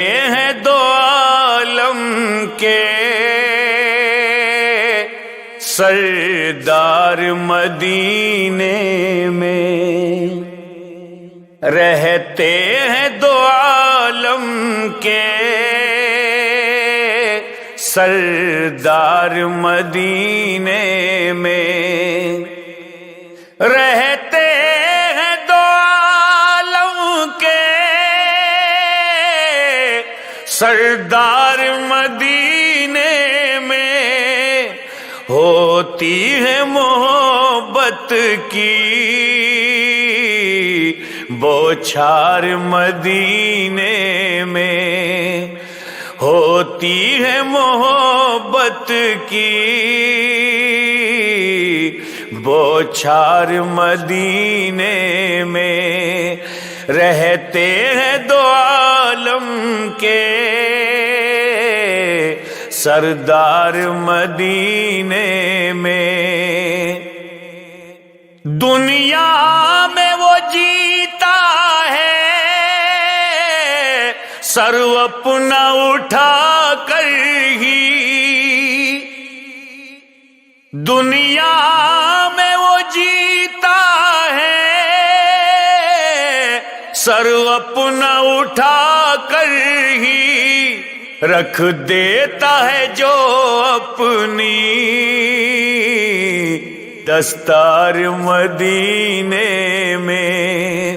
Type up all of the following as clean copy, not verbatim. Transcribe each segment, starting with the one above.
ہیں دو عالم کے سردار مدینے میں، رہتے ہیں دو عالم کے سردار مدینے میں، رہتے ہیں دو عالم کے سردار مدینے میں، ہوتی ہے محبت کی بوچھار مدینے میں، ہوتی ہے محبت کی بوچھار مدینے میں، رہتے ہیں دو عالم کے سردار مدینے میں۔ دنیا میں وہ جیتا ہے سر اپنا اٹھا کر ہی، دنیا میں وہ جیتا ہے سر اپنا اٹھا کر ہی، رکھ دیتا ہے جو اپنی دستار مدینے میں،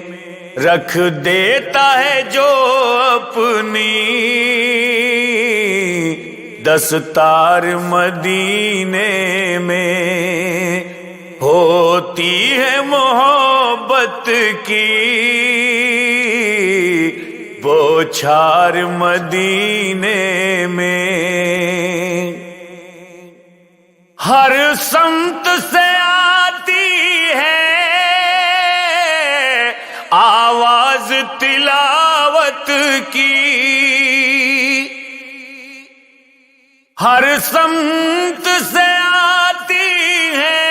رکھ دیتا ہے جو اپنی دستار مدینے میں، ہوتی ہے محبت کی بوچھار مدینے میں۔ ہر سمت سے آتی ہے آواز تلاوت کی، ہر سمت سے آتی ہے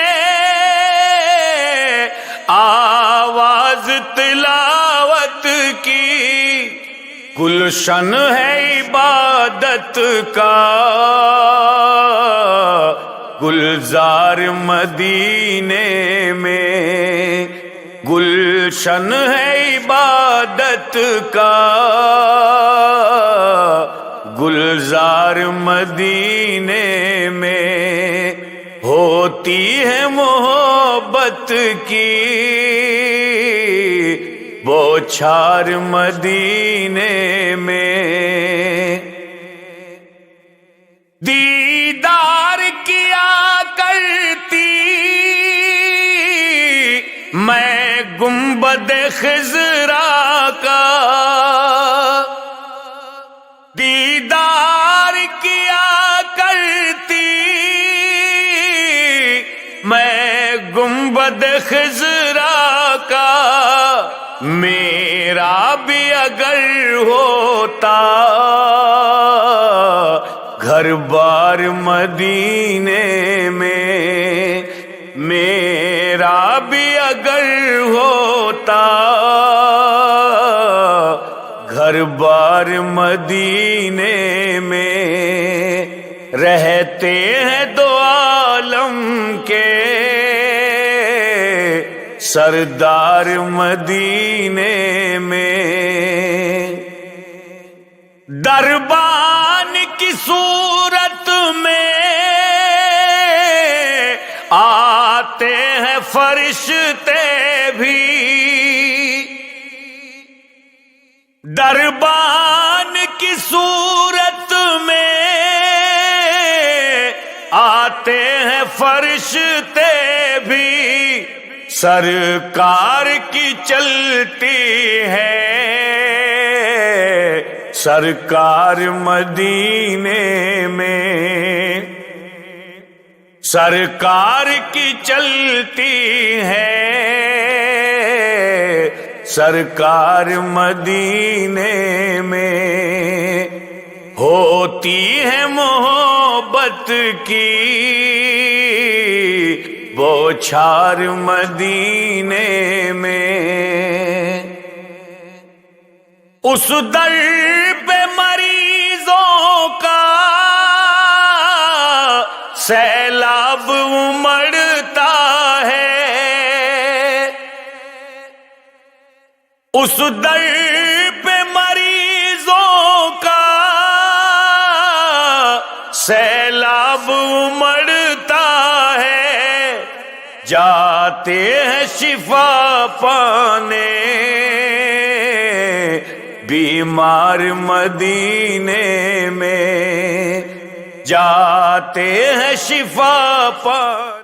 آواز تلاوت کی، گلشن ہے عبادت کا گلزار مدینے میں، گلشن ہے عبادت کا گلزار مدینے میں، ہوتی ہے محبت کی بوچھار مدینے میں۔ دیدار کیا کرتی میں گنبد خضرا کا، دیدار کیا کرتی میں گنبد خضرا کا، میرا بھی اگر ہوتا گھر بار مدینے میں، میرا بھی اگر ہوتا گھر بار مدینے میں، رہتے ہیں دو عالم کے سردار مدینے میں، دربان کی صورت میں آتے ہیں فرشتے بھی، دربان کی صورت میں آتے ہیں فرشتے بھی، سرکار کی چلتی ہے سرکار مدینے میں، سرکار کی چلتی ہے سرکار مدینے میں، ہوتی ہے محبت کی بوچھار مدینے میں، اس در پہ سیلاب امڑتا ہے، اس در پہ مریضوں کا سیلاب امڑتا ہے، جاتے ہیں شفا پانے بیمار مدینے میں، جاتے ہیں شفا پانے۔